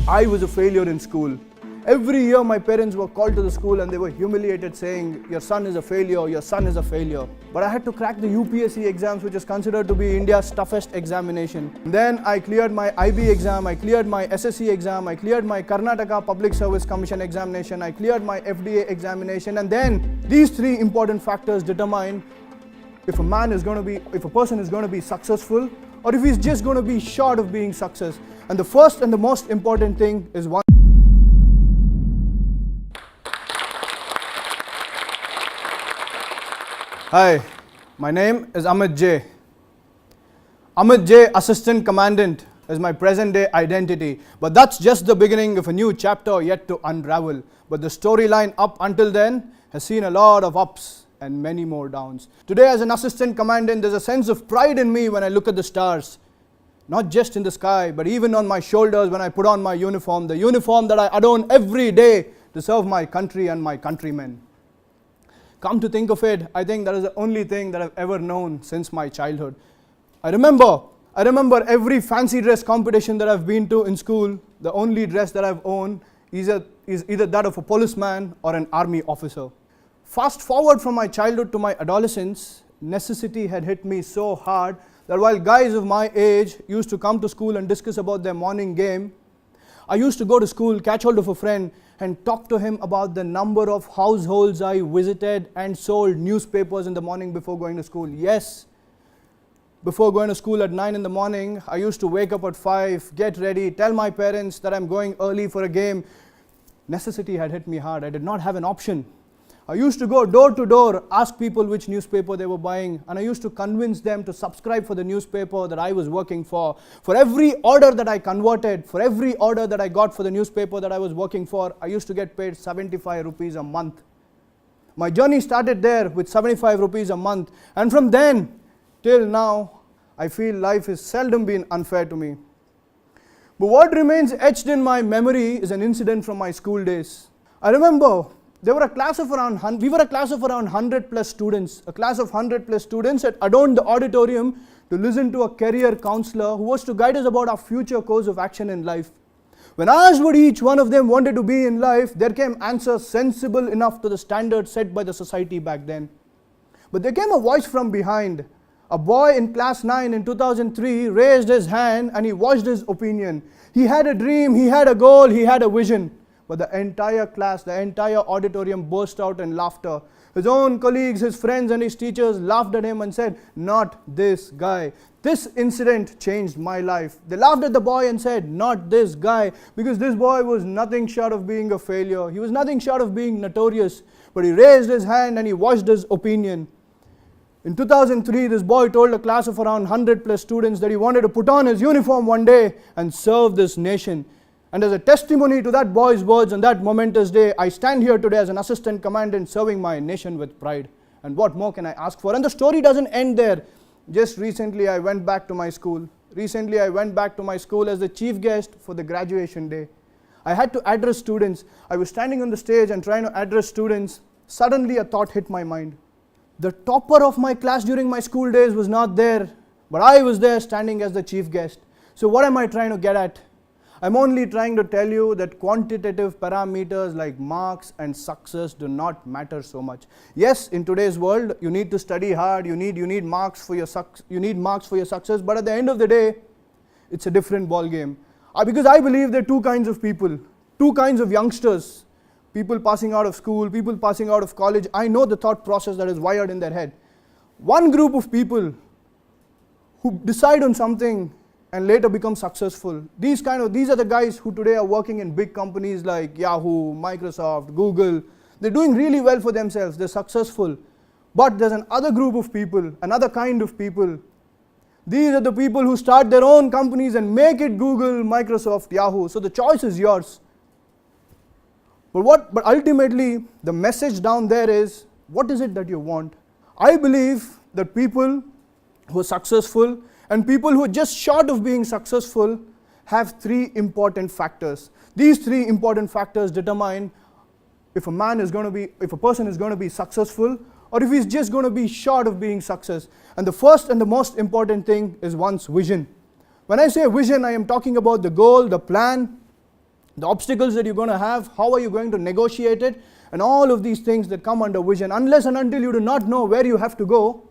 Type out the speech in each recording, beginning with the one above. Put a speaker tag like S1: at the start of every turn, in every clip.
S1: I was a failure in school. Every year my parents were called to the school and they were humiliated saying, your son is a failure, your son is a failure. But I had to crack the UPSC exams, which is considered to be India's toughest examination. Then I cleared my IB exam, I cleared my SSC exam, I cleared my Karnataka Public Service Commission examination, I cleared my FDA examination, and then these three important factors determine if a person is going to be successful or if he's just going to be short of being success. And the first and the most important thing is one. Hi, my name is Amit J. Amit J, Assistant Commandant, is my present day identity. But that's just the beginning of a new chapter yet to unravel. But the storyline up until then has seen a lot of ups and many more downs. Today as an Assistant Commandant, there's a sense of pride in me when I look at the stars. Not just in the sky, but even on my shoulders when I put on my uniform, the uniform that I adorn every day to serve my country and my countrymen. Come to think of it, I think that is the only thing that I've ever known since my childhood. I remember every fancy dress competition that I've been to in school. The only dress that I've owned is either that of a policeman or an army officer. Fast forward from my childhood to my adolescence, necessity had hit me so hard that while guys of my age used to come to school and discuss about their morning game, I used to go to school, catch hold of a friend and talk to him about the number of households I visited and sold newspapers in the morning before going to school. Yes, before going to school at 9 in the morning, I used to wake up at 5, get ready, tell my parents that I'm going early for a game. Necessity had hit me hard. I did not have an option. I used to go door to door, ask people which newspaper they were buying, and I used to convince them to subscribe for the newspaper that I was working for. For every order that I converted, for every order that I got for the newspaper that I was working for, I used to get paid 75 rupees a month. My journey started there with 75 rupees a month, and from then till now, I feel life has seldom been unfair to me. But what remains etched in my memory is an incident from my school days. I remember we were a class of around 100 plus students. A class of 100 plus students had adorned the auditorium to listen to a career counselor who was to guide us about our future course of action in life. When asked what each one of them wanted to be in life, there came answers sensible enough to the standards set by the society back then. But there came a voice from behind. A boy in class 9 in 2003 raised his hand and he voiced his opinion. He had a dream, he had a goal, he had a vision. But the entire class, the entire auditorium burst out in laughter. His own colleagues, his friends and his teachers laughed at him and said, "Not this guy." This incident changed my life. They laughed at the boy and said, "Not this guy," because this boy was nothing short of being a failure. He was nothing short of being notorious. But he raised his hand and he voiced his opinion. In 2003, this boy told a class of around 100 plus students that he wanted to put on his uniform one day and serve this nation. And as a testimony to that boy's words on that momentous day, I stand here today as an assistant commandant serving my nation with pride. And what more can I ask for? And the story doesn't end there. Just recently I went back to my school. Recently I went back to my school as the chief guest for the graduation day. I had to address students. I was standing on the stage and trying to address students. Suddenly a thought hit my mind. The topper of my class during my school days was not there, but I was there standing as the chief guest. So what am I trying to get at? I'm only trying to tell you that quantitative parameters like marks and success do not matter so much. Yes, in today's world, you need to study hard, you need marks for your success, but at the end of the day, it's a different ball game. Because I believe there are two kinds of people, two kinds of youngsters, people passing out of school, people passing out of college. I know the thought process that is wired in their head. One group of people who decide on something and later become successful. These are the guys who today are working in big companies like Yahoo, Microsoft, Google. They're doing really well for themselves, they're successful. But there's another group of people, another kind of people. These are the people who start their own companies and make it Google, Microsoft, Yahoo. So the choice is yours. But ultimately, the message down there is, what is it that you want? I believe that people who are successful and people who are just short of being successful have three important factors. These three important factors determine if a person is going to be successful or if he's just going to be short of being success. And the first and the most important thing is one's vision. When I say vision, I am talking about the goal, the plan, the obstacles that you're going to have, how are you going to negotiate it, and all of these things that come under vision. Unless and until you do not know where you have to go,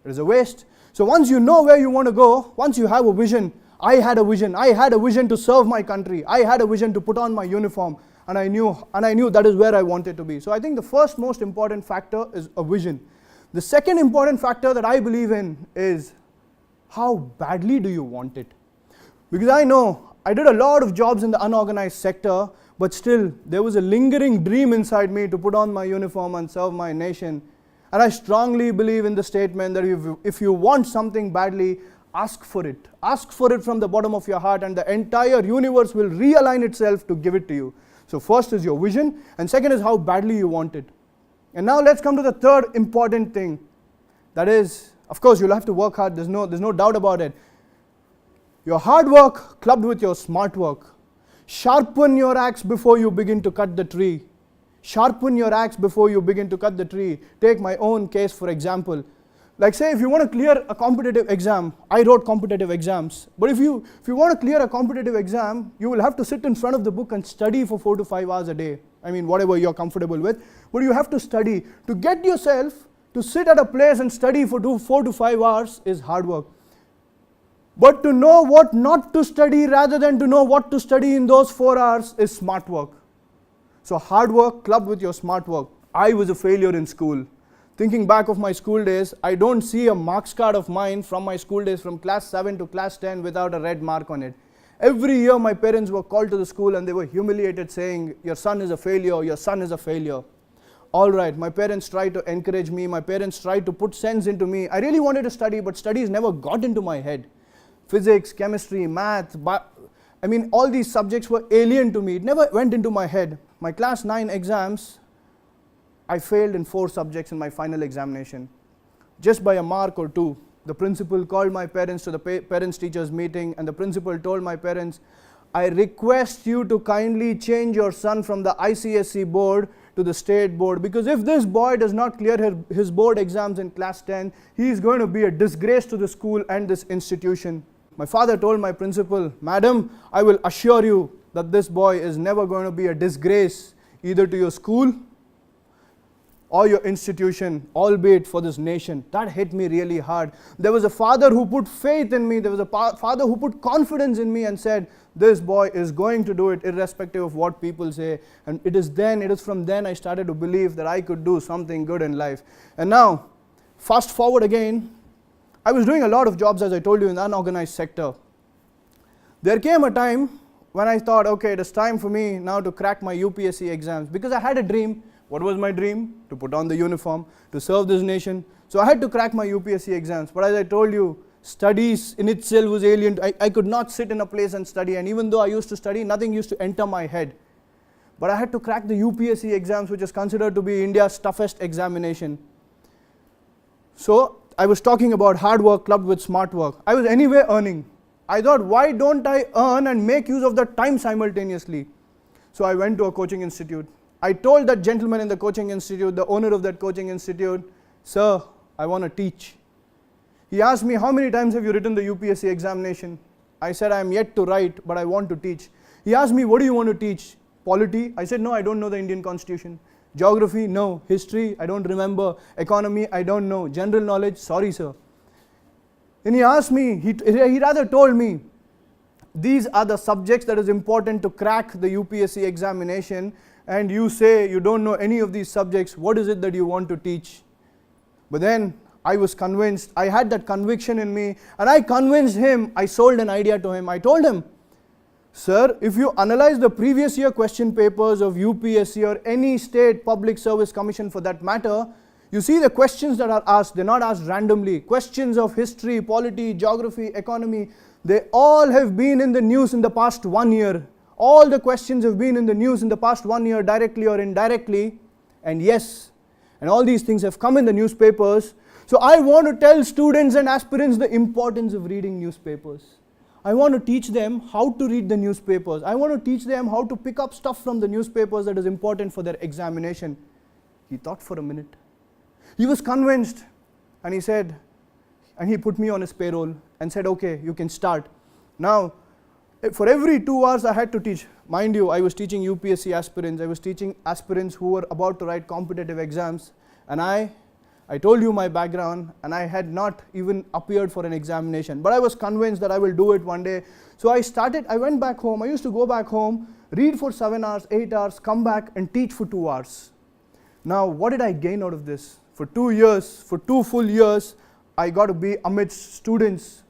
S1: it is a waste. So once you know where you want to go, once you have a vision, I had a vision to serve my country, I had a vision to put on my uniform, and I knew that is where I wanted to be. So I think the first most important factor is a vision. The second important factor that I believe in is how badly do you want it? Because I know I did a lot of jobs in the unorganized sector, but still there was a lingering dream inside me to put on my uniform and serve my nation. And I strongly believe in the statement that if you want something badly, ask for it. Ask for it from the bottom of your heart, and the entire universe will realign itself to give it to you. So first is your vision, and second is how badly you want it. And now let's come to the third important thing. That is, of course, you'll have to work hard. There's no doubt about it. Your hard work clubbed with your smart work. Sharpen your axe before you begin to cut the tree. Sharpen your axe before you begin to cut the tree. Take my own case for example. Like say if you want to clear a competitive exam, I wrote competitive exams. But if you want to clear a competitive exam, you will have to sit in front of the book and study for 4 to 5 hours a day. I mean, whatever you're comfortable with. But you have to study. To get yourself to sit at a place and study for 4 to 5 hours is hard work. But to know what not to study rather than to know what to study in those 4 hours is smart work. So hard work clubbed with your smart work. I was a failure in school. Thinking back of my school days, I don't see a marks card of mine from my school days from class 7 to class 10 without a red mark on it. Every year my parents were called to the school and they were humiliated saying, your son is a failure, your son is a failure. Alright, my parents tried to encourage me, my parents tried to put sense into me. I really wanted to study, but studies never got into my head. Physics, chemistry, math, all these subjects were alien to me. It never went into my head. My class 9 exams, I failed in 4 subjects in my final examination. Just by a mark or 2. The principal called my parents to the parents-teachers meeting, and the principal told my parents, I request you to kindly change your son from the ICSE board to the state board, because if this boy does not clear his board exams in class 10, he is going to be a disgrace to the school and this institution. My father told my principal, Madam, I will assure you that this boy is never going to be a disgrace either to your school or your institution, albeit for this nation. That hit me really hard. There was a father who put faith in me. There was a father who put confidence in me and said, this boy is going to do it irrespective of what people say. And it is from then I started to believe that I could do something good in life. And now, fast forward again, I was doing a lot of jobs, as I told you, in the unorganized sector. There came a time when I thought, okay, it is time for me now to crack my UPSC exams, because I had a dream. What was my dream? To put on the uniform, to serve this nation. So I had to crack my UPSC exams. But as I told you, studies in itself was alien. I could not sit in a place and study, and even though I used to study, nothing used to enter my head. But I had to crack the UPSC exams, which is considered to be India's toughest examination. So I was talking about hard work clubbed with smart work. I was anyway earning. I thought, why don't I earn and make use of the time simultaneously? So I went to a coaching institute. I told that gentleman in the coaching institute, the owner of that coaching institute, Sir, I want to teach. He asked me, how many times have you written the UPSC examination? I said, I am yet to write, but I want to teach. He asked me, what do you want to teach? Polity? I said, no, I don't know the Indian Constitution. Geography? No. History? I don't remember. Economy? I don't know. General knowledge? Sorry, sir. Then he asked me, he rather told me, these are the subjects that is important to crack the UPSC examination, and you say you don't know any of these subjects. What is it that you want to teach? But then I was convinced, I had that conviction in me, and I convinced him. I sold an idea to him. I told him, Sir, if you analyze the previous year question papers of UPSC or any state public service commission for that matter, you see the questions that are asked, they're not asked randomly. Questions of history, polity, geography, economy, they all have been in the news in the past 1 year. All the questions have been in the news in the past 1 year, directly or indirectly. And yes, and all these things have come in the newspapers. So I want to tell students and aspirants the importance of reading newspapers. I want to teach them how to read the newspapers. I want to teach them how to pick up stuff from the newspapers that is important for their examination. He thought for a minute. He was convinced, and he said, and he put me on his payroll and said, okay, you can start. Now, For every 2 hours I had to teach. Mind you, I was teaching UPSC aspirants, I was teaching aspirants who were about to write competitive exams, and I told you my background, and I had not even appeared for an examination, but I was convinced that I will do it one day. So I went back home. I used to go back home, read for 7 hours, 8 hours, come back and teach for 2 hours. Now, what did I gain out of this? For 2 years, for 2 full years, I got to be amidst students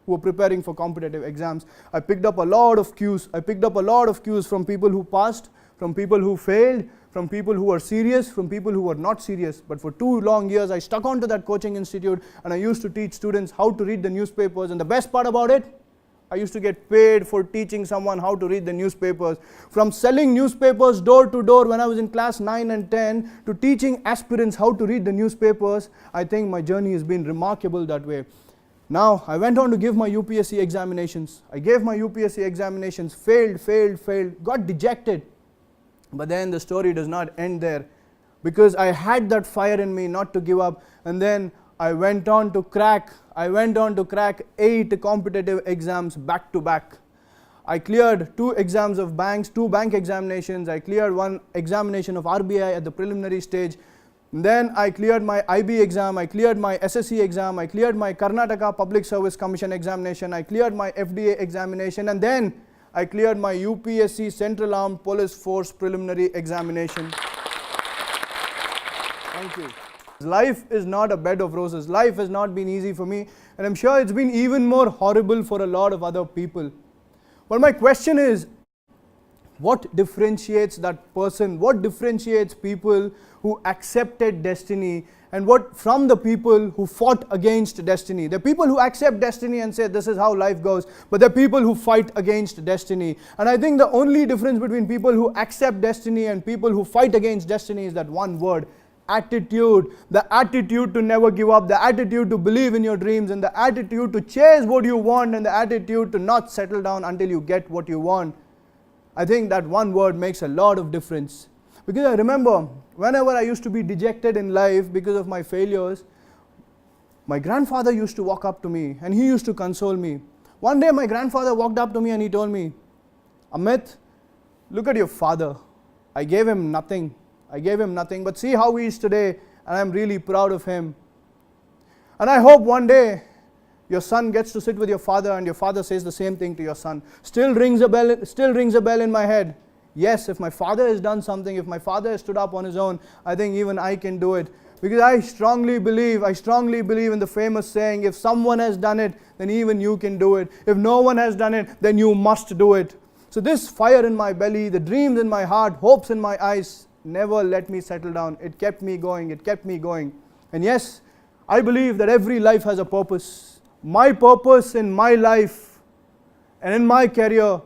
S1: who were preparing for competitive exams. I picked up a lot of cues. I picked up a lot of cues from people who passed, from people who failed, from people who were serious, from people who were not serious. But for 2 long years, I stuck on to that coaching institute, and I used to teach students how to read the newspapers. And the best part about it, I used to get paid for teaching someone how to read the newspapers. From selling newspapers door to door when I was in class 9 and 10 to teaching aspirants how to read the newspapers, I think my journey has been remarkable that way. Now, I went on to give my UPSC examinations. I gave my UPSC examinations, failed, got dejected. But then the story does not end there, because I had that fire in me not to give up, and then I went on to crack 8 competitive exams back to back. I cleared 2 exams of banks, 2 bank examinations. I cleared 1 examination of RBI at the preliminary stage. And then I cleared my IB exam, I cleared my SSC exam, I cleared my Karnataka Public Service Commission examination, I cleared my FDA examination, and then I cleared my UPSC Central Armed Police Force preliminary examination. Thank you. Life is not a bed of roses. Life has not been easy for me, and I'm sure it's been even more horrible for a lot of other people. But my question is, what differentiates that person? What differentiates people who accepted destiny and what from the people who fought against destiny? There are people who accept destiny and say this is how life goes, but there are people who fight against destiny. And I think the only difference between people who accept destiny and people who fight against destiny is that one word: attitude. The attitude to never give up, the attitude to believe in your dreams, and the attitude to chase what you want, and the attitude to not settle down until you get what you want. I think that one word makes a lot of difference. Because I remember whenever I used to be dejected in life because of my failures, my grandfather used to walk up to me and he used to console me. One day my grandfather walked up to me and he told me, "Amit, look at your father. I gave him nothing. But see how he is today, and I'm really proud of him. And I hope one day your son gets to sit with your father and your father says the same thing to your son." Still rings a bell in my head. Yes, if my father has done something, if my father has stood up on his own, I think even I can do it. Because I strongly believe in the famous saying, if someone has done it, then even you can do it. If no one has done it, then you must do it. So this fire in my belly, the dreams in my heart, hopes in my eyes, never let me settle down. It kept me going. And yes, I believe that every life has a purpose. My purpose in my life and in my career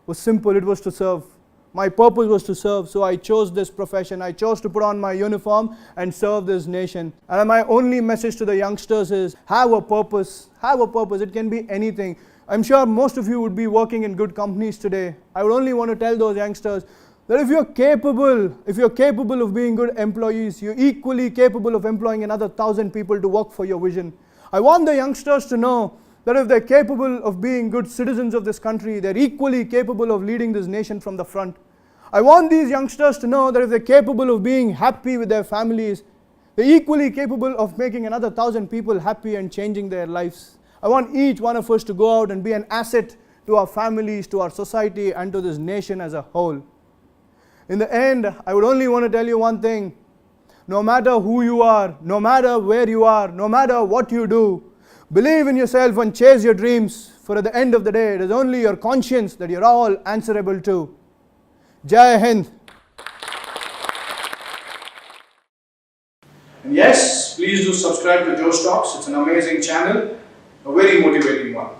S1: was simple. It was to serve. My purpose was to serve, so I chose this profession. I chose to put on my uniform and serve this nation. And my only message to the youngsters is, have a purpose. Have a purpose. It can be anything. I'm sure most of you would be working in good companies today. I would only want to tell those youngsters that if you're capable of being good employees, you're equally capable of employing another 1,000 people to work for your vision. I want the youngsters to know that if they're capable of being good citizens of this country, they're equally capable of leading this nation from the front. I want these youngsters to know that if they're capable of being happy with their families, they're equally capable of making another 1,000 people happy and changing their lives. I want each one of us to go out and be an asset to our families, to our society, and to this nation as a whole. In the end, I would only want to tell you one thing. No matter who you are, no matter where you are, no matter what you do, believe in yourself and chase your dreams, for at the end of the day, it is only your conscience that you're all answerable to. Jai Hind. And yes, please do subscribe to Joe Stocks. It's an amazing channel, a very motivating one.